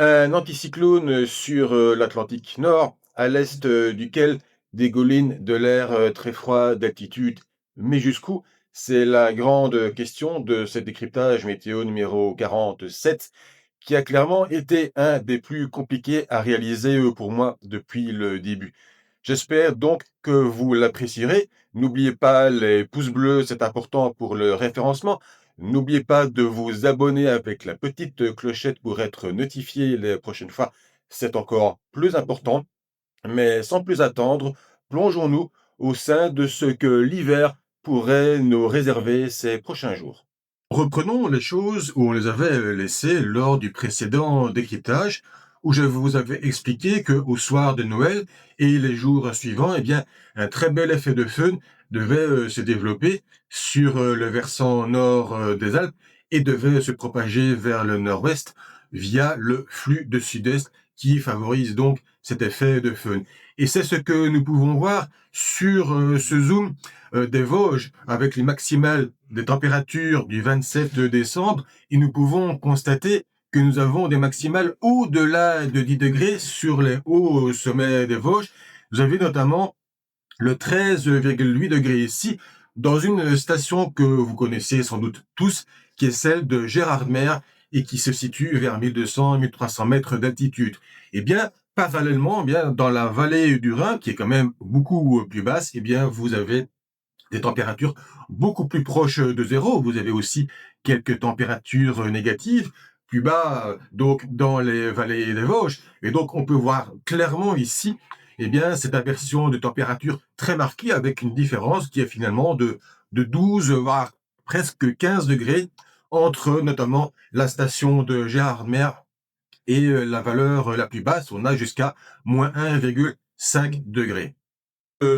Un anticyclone sur l'Atlantique Nord, à l'est duquel dégouline de l'air très froid d'altitude. Mais jusqu'où? C'est la grande question de ce décryptage météo numéro 47, qui a clairement été un des plus compliqués à réaliser pour moi depuis le début. J'espère donc que vous l'apprécierez. N'oubliez pas les pouces bleus, c'est important pour le référencement. N'oubliez pas de vous abonner avec la petite clochette pour être notifié les prochaines fois. C'est encore plus important. Mais sans plus attendre, plongeons-nous au sein de ce que l'hiver pourrait nous réserver ces prochains jours. Reprenons les choses où on les avait laissées lors du précédent décryptage, où je vous avais expliqué que au soir de Noël et les jours suivants, eh bien, un très bel effet de feu devait se développer sur le versant nord des Alpes et devait se propager vers le nord-ouest via le flux de sud-est qui favorise donc cet effet de feu. Et c'est ce que nous pouvons voir sur ce zoom des Vosges avec les maximales des températures du 27 décembre et nous pouvons constater que nous avons des maximales au-delà de 10 degrés sur les hauts sommets des Vosges. Vous avez notamment le 13,8 degrés ici dans une station que vous connaissez sans doute tous, qui est celle de Gérardmer et qui se situe vers 1200-1300 mètres d'altitude. Eh bien, parallèlement, eh bien, dans la vallée du Rhin, qui est quand même beaucoup plus basse, eh bien, vous avez des températures beaucoup plus proches de zéro. Vous avez aussi quelques températures négatives plus bas, donc dans les vallées des Vosges. Et donc, on peut voir clairement ici, eh bien, cette inversion de température très marquée avec une différence qui est finalement de 12, voire presque 15 degrés entre notamment la station de Gérardmer et la valeur la plus basse. On a jusqu'à moins 1,5 degrés.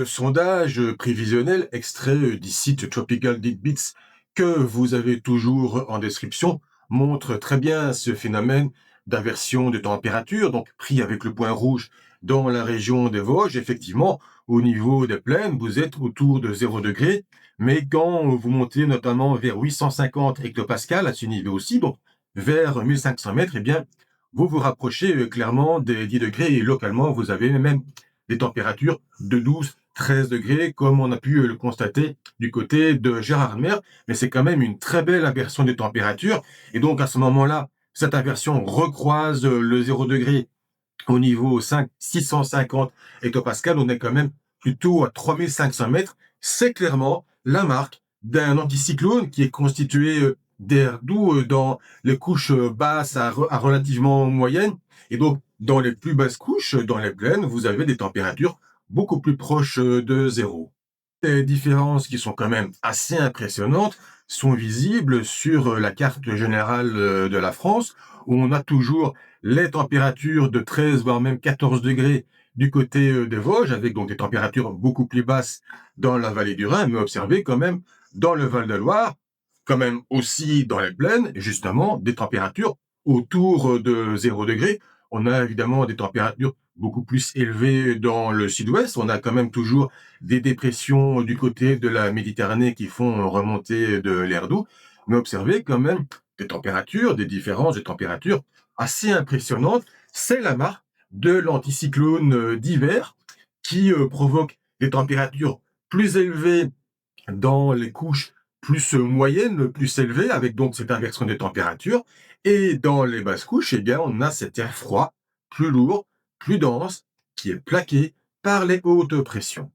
Sondage prévisionnel extrait du site Tropical Deadbeats que vous avez toujours en description montre très bien ce phénomène d'inversion de température, donc pris avec le point rouge dans la région des Vosges. Effectivement, au niveau des plaines, vous êtes autour de 0 degré, mais quand vous montez notamment vers 850 hectopascales à ce niveau aussi, donc vers 1500 mètres, eh bien, vous vous rapprochez clairement des 10 degrés et localement, vous avez même des températures de 12, 13 degrés, comme on a pu le constater du côté de Gérardmer, mais c'est quand même une très belle inversion des températures. Et donc, à ce moment-là, cette inversion recroise le 0 degré au niveau 650 hectopascales. On est quand même plutôt à 3500 mètres. C'est clairement la marque d'un anticyclone qui est constitué d'air doux dans les couches basses à relativement moyennes. Et donc, dans les plus basses couches, dans les plaines, vous avez des températures beaucoup plus proches de zéro. Les différences qui sont quand même assez impressionnantes sont visibles sur la carte générale de la France, où on a toujours les températures de 13 voire même 14 degrés du côté des Vosges, avec donc des températures beaucoup plus basses dans la vallée du Rhin, mais observez quand même dans le Val-de-Loire, quand même aussi dans les plaines, justement, des températures autour de 0 degré. On a évidemment des températures beaucoup plus élevées dans le sud-ouest. On a quand même toujours des dépressions du côté de la Méditerranée qui font remonter de l'air doux. Mais observez quand même des températures, des différences de températures assez impressionnantes. C'est la marque de l'anticyclone d'hiver qui provoque des températures plus élevées dans les couches plus moyennes, plus élevées, avec donc cette inversion des températures. Et dans les basses couches, eh bien, on a cet air froid, plus lourd, plus dense, qui est plaqué par les hautes pressions.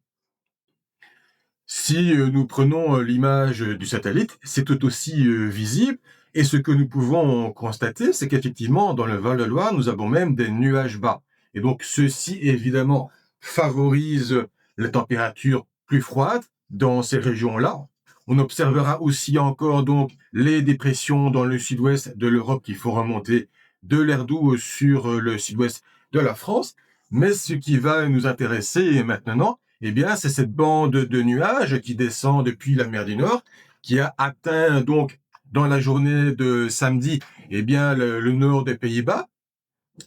Si nous prenons l'image du satellite, c'est tout aussi visible. Et ce que nous pouvons constater, c'est qu'effectivement, dans le Val-de-Loire, nous avons même des nuages bas. Et donc, ceci, évidemment, favorise les températures plus froides dans ces régions-là. On observera aussi encore donc les dépressions dans le sud-ouest de l'Europe qui font remonter de l'air doux sur le sud-ouest de la France. Mais ce qui va nous intéresser maintenant, eh bien, c'est cette bande de nuages qui descend depuis la mer du Nord, qui a atteint donc dans la journée de samedi, eh bien, le nord des Pays-Bas.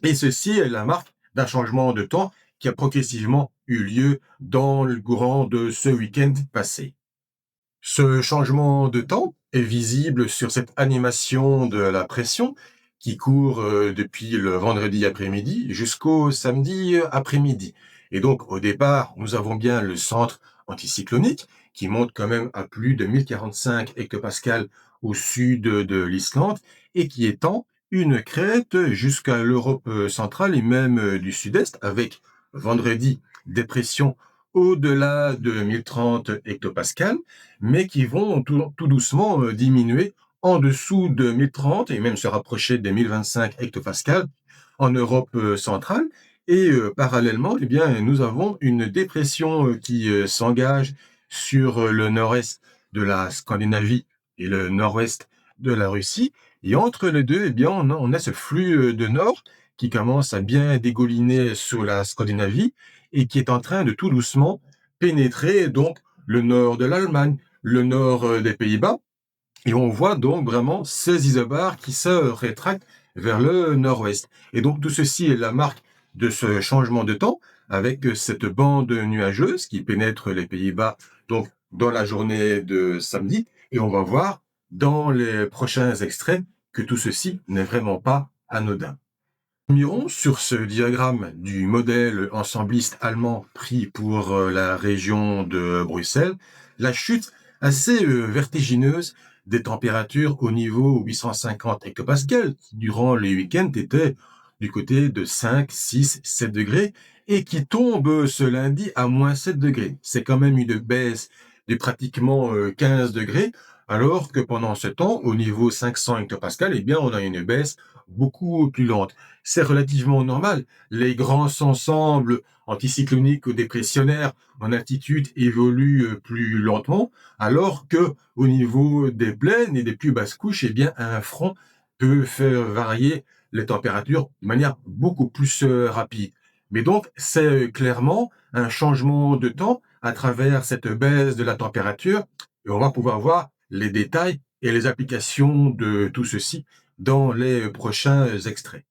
Et ceci est la marque d'un changement de temps qui a progressivement eu lieu dans le courant de ce week-end passé. Ce changement de temps est visible sur cette animation de la pression qui court depuis le vendredi après-midi jusqu'au samedi après-midi. Et donc, au départ, nous avons bien le centre anticyclonique qui monte quand même à plus de 1045 hectopascales au sud de l'Islande et qui étend une crête jusqu'à l'Europe centrale et même du sud-est avec vendredi des pressions au-delà de 1030 hectopascales, mais qui vont tout doucement diminuer en dessous de 1030 et même se rapprocher des 1025 hectopascales en Europe centrale. Et parallèlement, eh bien, nous avons une dépression qui s'engage sur le nord-est de la Scandinavie et le nord-ouest de la Russie. Et entre les deux, eh bien, on a ce flux de nord qui commence à bien dégouliner sur la Scandinavie et qui est en train de tout doucement pénétrer donc le nord de l'Allemagne, le nord des Pays-Bas. Et on voit donc vraiment ces isobars qui se rétractent vers le nord-ouest. Et donc tout ceci est la marque de ce changement de temps avec cette bande nuageuse qui pénètre les Pays-Bas donc dans la journée de samedi. Et on va voir dans les prochains extraits que tout ceci n'est vraiment pas anodin. Mirons sur ce diagramme du modèle ensembliste allemand pris pour la région de Bruxelles, la chute assez vertigineuse des températures au niveau 850 hectopascales, qui durant les week-ends étaient du côté de 5, 6, 7 degrés, et qui tombe ce lundi à moins 7 degrés. C'est quand même une baisse de pratiquement 15 degrés, alors que pendant ce temps, au niveau 500 hectopascales, eh bien, on a une baisse beaucoup plus lente. C'est relativement normal. Les grands ensembles anticycloniques ou dépressionnaires en altitude évoluent plus lentement, alors que au niveau des plaines et des plus basses couches, eh bien, un front peut faire varier les températures de manière beaucoup plus rapide. Mais donc, c'est clairement un changement de temps à travers cette baisse de la température, et on va pouvoir voir les détails et les applications de tout ceci dans les prochains extraits.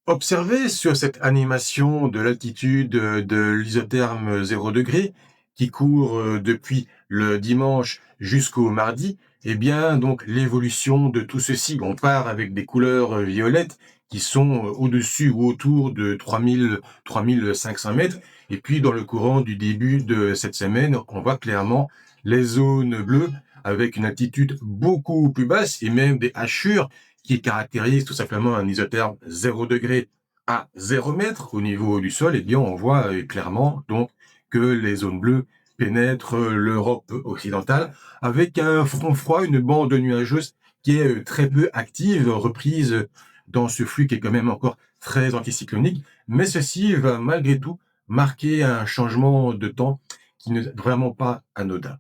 Observez sur cette animation de l'altitude de l'isotherme 0 degré qui court depuis le dimanche jusqu'au mardi, eh bien, donc, l'évolution de tout ceci. On part avec des couleurs violettes qui sont au-dessus ou autour de 3000, 3500 mètres. Et puis, dans le courant du début de cette semaine, on voit clairement les zones bleues avec une altitude beaucoup plus basse et même des hachures qui caractérise tout simplement un isotherme 0 degré à 0 mètre au niveau du sol, eh bien, on voit clairement donc que les zones bleues pénètrent l'Europe occidentale avec un front froid, une bande nuageuse qui est très peu active, reprise dans ce flux qui est quand même encore très anticyclonique. Mais ceci va malgré tout marquer un changement de temps qui n'est vraiment pas anodin.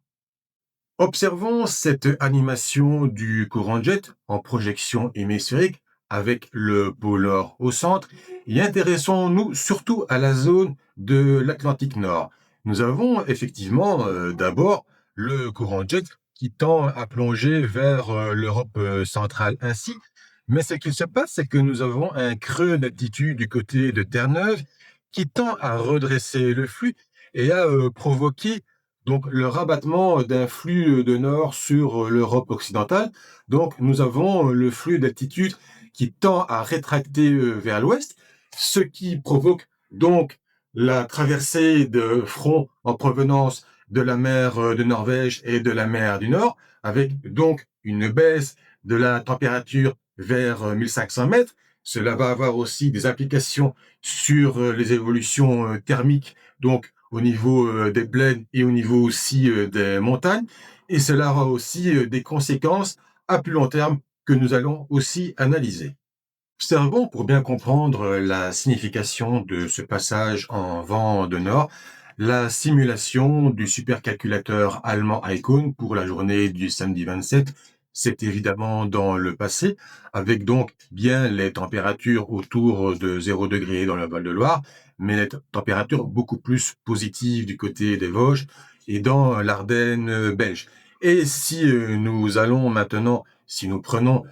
Observons cette animation du courant jet en projection hémisphérique avec le pôle Nord au centre et intéressons-nous surtout à la zone de l'Atlantique Nord. Nous avons effectivement d'abord le courant jet qui tend à plonger vers l'Europe centrale ainsi, mais ce qu'il se passe, c'est que nous avons un creux d'altitude du côté de Terre-Neuve qui tend à redresser le flux et à provoquer donc le rabattement d'un flux de nord sur l'Europe occidentale. Donc nous avons le flux d'altitude qui tend à rétracter vers l'ouest, ce qui provoque donc la traversée de fronts en provenance de la mer de Norvège et de la mer du Nord, avec donc une baisse de la température vers 1500 mètres. Cela va avoir aussi des applications sur les évolutions thermiques, donc au niveau des plaines et au niveau aussi des montagnes. Et cela aura aussi des conséquences à plus long terme que nous allons aussi analyser. Observons pour bien comprendre la signification de ce passage en vent de nord, la simulation du supercalculateur allemand Icon pour la journée du samedi 27. C'est évidemment dans le passé, avec donc bien les températures autour de 0 degré dans le Val-de-Loire, mais les températures beaucoup plus positives du côté des Vosges et dans l'Ardenne belge. Et si nous allons maintenant, si nous prenons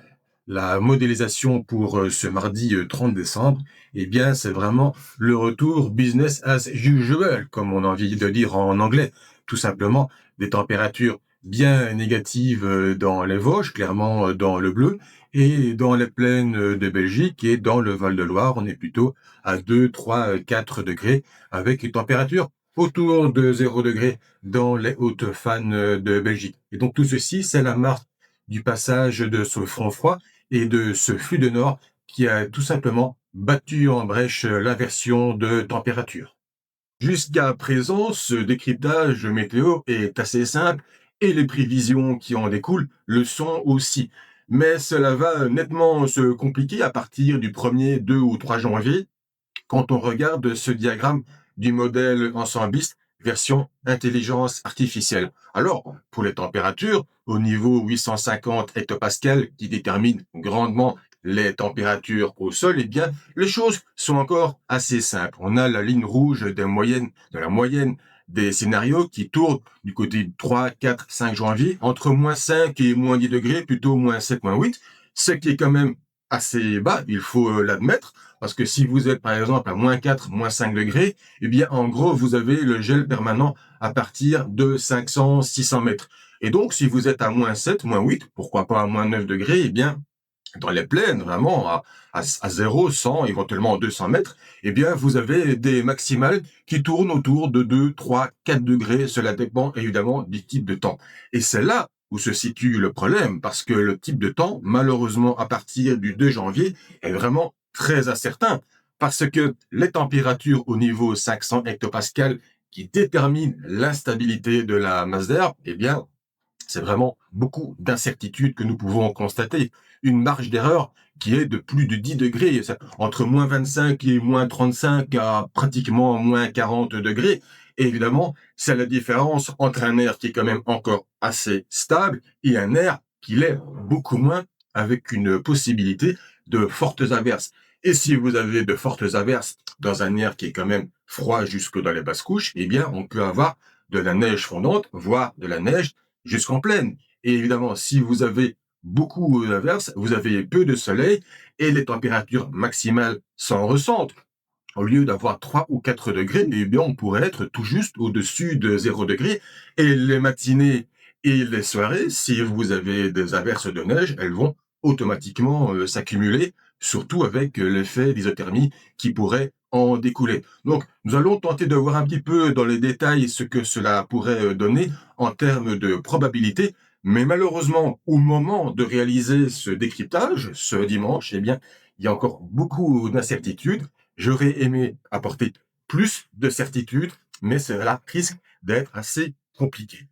la modélisation pour ce mardi 30 décembre, eh bien, c'est vraiment le retour business as usual, comme on a envie de dire en anglais. Tout simplement, des températures bien négative dans les Vosges, clairement dans le bleu, et dans les plaines de Belgique et dans le Val-de-Loire, on est plutôt à 2, 3, 4 degrés, avec une température autour de 0 degré dans les hautes fanes de Belgique. Et donc tout ceci, c'est la marque du passage de ce front froid et de ce flux de nord qui a tout simplement battu en brèche l'inversion de température. Jusqu'à présent, ce décryptage météo est assez simple et les prévisions qui en découlent le sont aussi. Mais cela va nettement se compliquer à partir du 1er, 2 ou 3 janvier quand on regarde ce diagramme du modèle ensembliste version intelligence artificielle. Alors, pour les températures, au niveau 850 hectopascales qui détermine grandement les températures au sol, eh bien, les choses sont encore assez simples. On a la ligne rouge de la moyenne des scénarios qui tourne du côté de 3, 4, 5 janvier, entre moins 5 et moins 10 degrés, plutôt moins 7, moins 8, ce qui est quand même assez bas, il faut l'admettre, parce que si vous êtes par exemple à moins 4, moins 5 degrés, eh bien en gros, vous avez le gel permanent à partir de 500, 600 mètres. Et donc, si vous êtes à moins 7, moins 8, pourquoi pas à moins 9 degrés, eh bien, dans les plaines, vraiment, à 0, 100, éventuellement 200 mètres, eh bien, vous avez des maximales qui tournent autour de 2, 3, 4 degrés. Cela dépend évidemment du type de temps. Et c'est là où se situe le problème, parce que le type de temps, malheureusement, à partir du 2 janvier, est vraiment très incertain, parce que les températures au niveau 500 hectopascales qui déterminent l'instabilité de la masse d'air, eh bien, c'est vraiment beaucoup d'incertitudes que nous pouvons constater. Une marge d'erreur qui est de plus de 10 degrés, entre moins 25 et moins 35 à pratiquement moins 40 degrés. Et évidemment, c'est la différence entre un air qui est quand même encore assez stable et un air qui l'est beaucoup moins, avec une possibilité de fortes averses. Et si vous avez de fortes averses dans un air qui est quand même froid jusque dans les basses couches, eh bien, on peut avoir de la neige fondante, voire de la neige jusqu'en plaine. Et évidemment, si vous avez beaucoup d'averses, vous avez peu de soleil et les températures maximales s'en ressentent. Au lieu d'avoir 3 ou 4 degrés, eh bien, on pourrait être tout juste au-dessus de 0 degré. Et les matinées et les soirées, si vous avez des averses de neige, elles vont automatiquement s'accumuler, surtout avec l'effet d'isothermie qui pourrait en découler. Donc, nous allons tenter de voir un petit peu dans les détails ce que cela pourrait donner en termes de probabilité. Mais malheureusement, au moment de réaliser ce décryptage, ce dimanche, eh bien, il y a encore beaucoup d'incertitudes. J'aurais aimé apporter plus de certitude, mais cela risque d'être assez compliqué.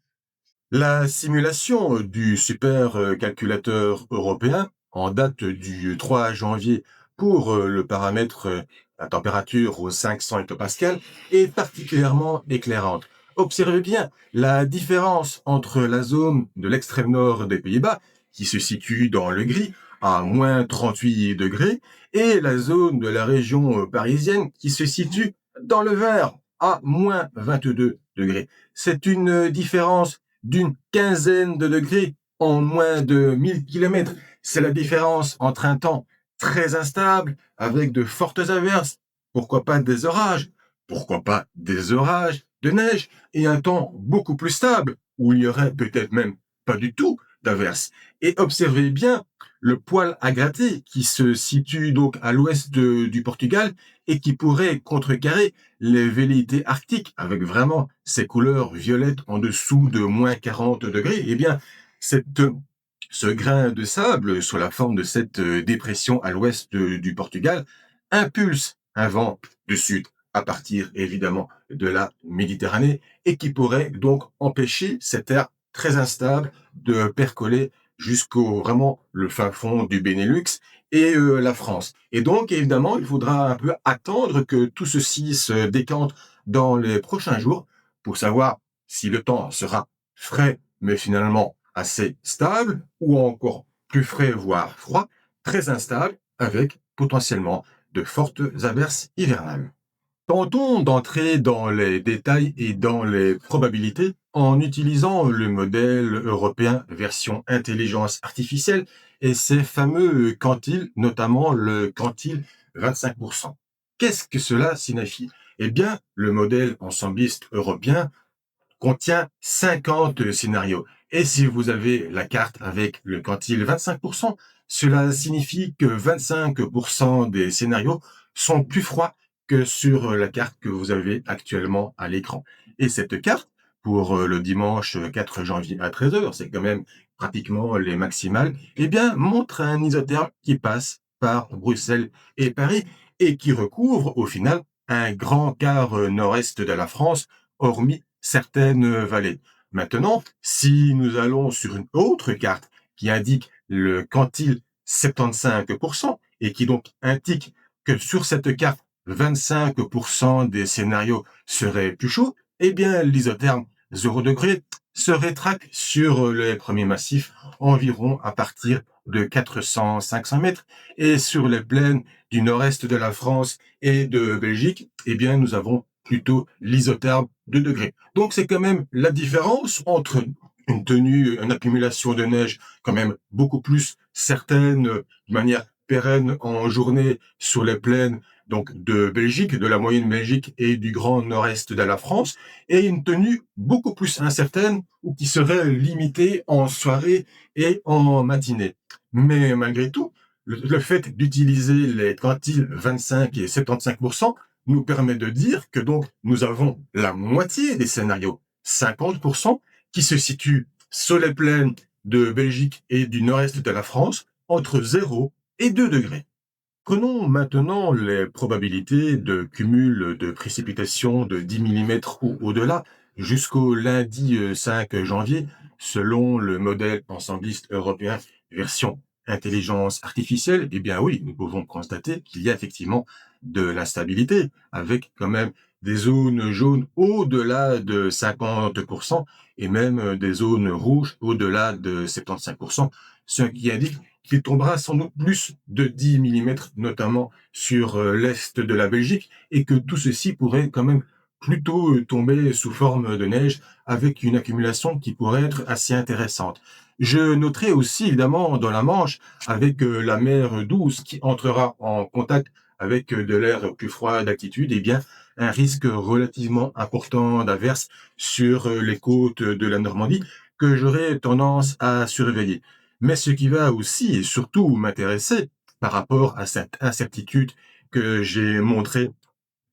La simulation du supercalculateur européen en date du 3 janvier pour le paramètre la température aux 500 hectopascales est particulièrement éclairante. Observez bien la différence entre la zone de l'extrême nord des Pays-Bas, qui se situe dans le gris, à moins 38 degrés, et la zone de la région parisienne qui se situe dans le vert, à moins 22 degrés. C'est une différence d'une quinzaine de degrés en moins de 1000 kilomètres. C'est la différence entre un temps très instable, avec de fortes averses, pourquoi pas des orages, pourquoi pas des orages de neige, et un temps beaucoup plus stable, où il y aurait peut-être même pas du tout d'averses. Et observez bien le poil à gratter qui se situe donc à l'ouest du Portugal et qui pourrait contrecarrer les velléités arctiques avec vraiment ces couleurs violettes en dessous de moins 40 degrés. Eh bien, ce grain de sable sous la forme de cette dépression à l'ouest du Portugal impulse un vent de sud à partir évidemment de la Méditerranée et qui pourrait donc empêcher cet air très instable de percoler jusqu'au vraiment le fin fond du Benelux et la France. Et donc évidemment, il faudra un peu attendre que tout ceci se décante dans les prochains jours pour savoir si le temps sera frais mais finalement assez stable ou encore plus frais voire froid, très instable avec potentiellement de fortes averses hivernales. Tentons d'entrer dans les détails et dans les probabilités en utilisant le modèle européen version intelligence artificielle et ses fameux quantiles, notamment le quantile 25%. Qu'est-ce que cela signifie? Eh bien, le modèle ensembliste européen contient 50 scénarios. Et si vous avez la carte avec le quantile 25%, cela signifie que 25% des scénarios sont plus froids que sur la carte que vous avez actuellement à l'écran. Et cette carte, pour le dimanche 4 janvier à 13h, c'est quand même pratiquement les maximales, eh bien, montre un isotherme qui passe par Bruxelles et Paris et qui recouvre au final un grand quart nord-est de la France, hormis certaines vallées. Maintenant, si nous allons sur une autre carte qui indique le quantile 75% et qui donc indique que sur cette carte, 25% des scénarios seraient plus chauds, eh bien, l'isotherme 0 degré se rétracte sur les premiers massifs environ à partir de 400-500 mètres. Et sur les plaines du nord-est de la France et de Belgique, eh bien, nous avons plutôt l'isotherme 2 degrés. Donc, c'est quand même la différence entre une tenue, une accumulation de neige quand même beaucoup plus certaine, de manière pérenne en journée sur les plaines donc de Belgique, de la moyenne Belgique et du grand nord-est de la France, et une tenue beaucoup plus incertaine ou qui serait limitée en soirée et en matinée. Mais malgré tout, le fait d'utiliser les quantiles 25 et 75% nous permet de dire que donc nous avons la moitié des scénarios, 50%, qui se situent sur les plaines de Belgique et du nord-est de la France, entre 0 et 2 degrés. Prenons maintenant les probabilités de cumul de précipitations de 10 millimètres ou au-delà jusqu'au lundi 5 janvier, selon le modèle ensembliste européen version intelligence artificielle. Eh bien oui, nous pouvons constater qu'il y a effectivement de l'instabilité, avec quand même des zones jaunes au-delà de 50% et même des zones rouges au-delà de 75%, ce qui indique qu'il tombera sans doute plus de 10 millimètres, notamment sur l'est de la Belgique, et que tout ceci pourrait quand même plutôt tomber sous forme de neige, avec une accumulation qui pourrait être assez intéressante. Je noterai aussi évidemment dans la Manche, avec la mer douce qui entrera en contact avec de l'air plus froid d'altitude, eh bien un risque relativement important d'averse sur les côtes de la Normandie que j'aurais tendance à surveiller. Mais ce qui va aussi et surtout m'intéresser par rapport à cette incertitude que j'ai montrée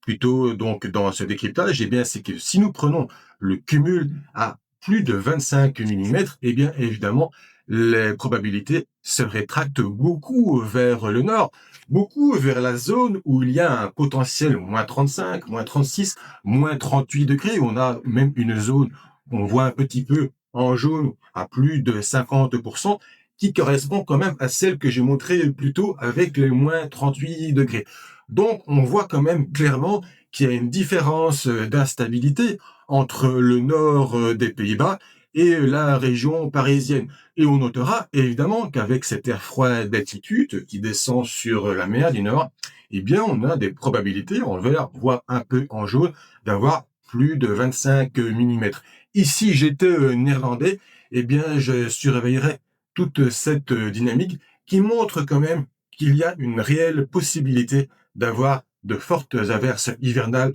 plutôt donc dans ce décryptage, eh bien, c'est que si nous prenons le cumul à plus de 25 millimètres, eh bien, évidemment, les probabilités se rétractent beaucoup vers le nord, beaucoup vers la zone où il y a un potentiel moins 35, moins 36, moins 38 degrés. On a même une zone, on voit un petit peu en jaune à plus de 50%, qui correspond quand même à celle que j'ai montrée plus tôt avec les moins 38 degrés. Donc, on voit quand même clairement qu'il y a une différence d'instabilité entre le nord des Pays-Bas et la région parisienne. Et on notera évidemment qu'avec cet air froid d'altitude qui descend sur la mer du Nord, eh bien, on a des probabilités en vert, voire un peu en jaune, d'avoir plus de 25 millimètres. Ici, j'étais néerlandais, eh bien, je surveillerais toute cette dynamique qui montre quand même qu'il y a une réelle possibilité d'avoir de fortes averses hivernales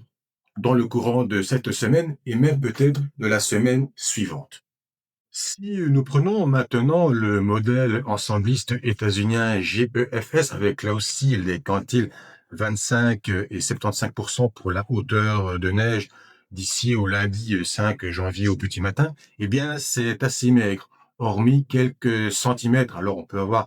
dans le courant de cette semaine et même peut-être de la semaine suivante. Si nous prenons maintenant le modèle ensembliste états-unien GEFS avec là aussi les quantiles 25 et 75% pour la hauteur de neige d'ici au lundi 5 janvier au petit matin, eh bien c'est assez maigre, hormis quelques centimètres. Alors on peut avoir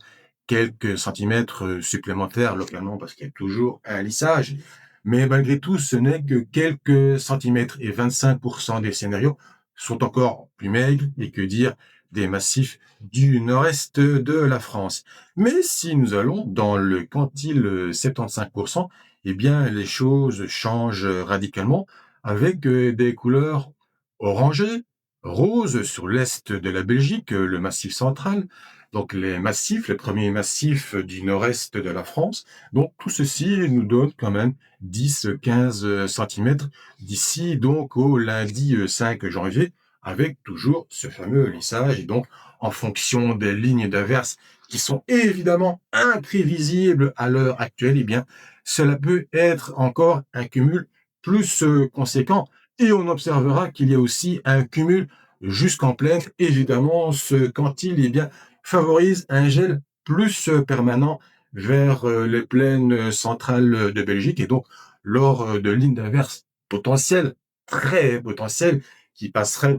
quelques centimètres supplémentaires localement parce qu'il y a toujours un lissage, mais malgré tout ce n'est que quelques centimètres et 25% des scénarios sont encore plus maigres et que dire des massifs du nord-est de la France. Mais si nous allons dans le quantile 75%, eh bien les choses changent radicalement avec des couleurs orangées, roses sur l'est de la Belgique, le massif central, donc les massifs, les premiers massifs du nord-est de la France. Donc tout ceci nous donne quand même 10-15 centimètres d'ici donc au lundi 5 janvier, avec toujours ce fameux lissage. Et donc, en fonction des lignes d'averse qui sont évidemment imprévisibles à l'heure actuelle, eh bien, cela peut être encore un cumul plus conséquent. Et on observera qu'il y a aussi un cumul jusqu'en plaine. Évidemment, ce quantile, eh bien, favorise un gel plus permanent vers les plaines centrales de Belgique. Et donc, lors de lignes d'averse potentielles, très potentielles, qui passeraient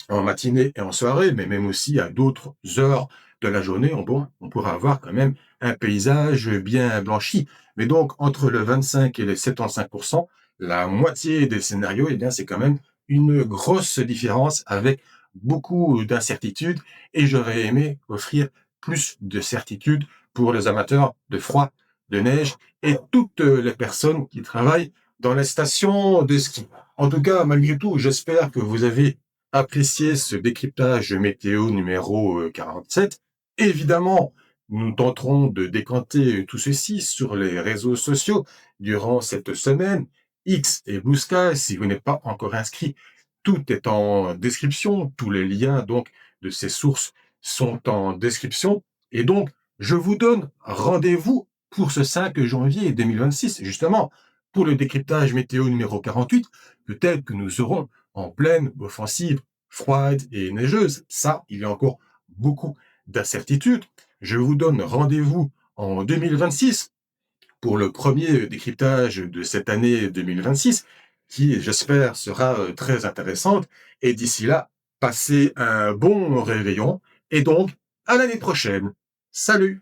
en matinée et en soirée, mais même aussi à d'autres heures de la journée, on pourra avoir quand même un paysage bien blanchi. Mais donc, entre le 25 et les 75%, la moitié des scénarios, eh bien, c'est quand même une grosse différence avec beaucoup d'incertitudes. Et j'aurais aimé offrir plus de certitudes pour les amateurs de froid, de neige et toutes les personnes qui travaillent dans les stations de ski. En tout cas, malgré tout, j'espère que vous avez apprécié ce décryptage météo numéro 47. Évidemment, nous tenterons de décanter tout ceci sur les réseaux sociaux durant cette semaine. X et Blue Sky, si vous n'êtes pas encore inscrit, tout est en description. Tous les liens donc de ces sources sont en description. Et donc, je vous donne rendez-vous pour ce 5 janvier 2026, justement, pour le décryptage météo numéro 48. Peut-être que nous aurons en pleine offensive froide et neigeuse. Ça, il y a encore beaucoup d'incertitudes. Je vous donne rendez-vous en 2026 pour le premier décryptage de cette année 2026, qui, j'espère, sera très intéressante. Et d'ici là, passez un bon réveillon et donc à l'année prochaine. Salut!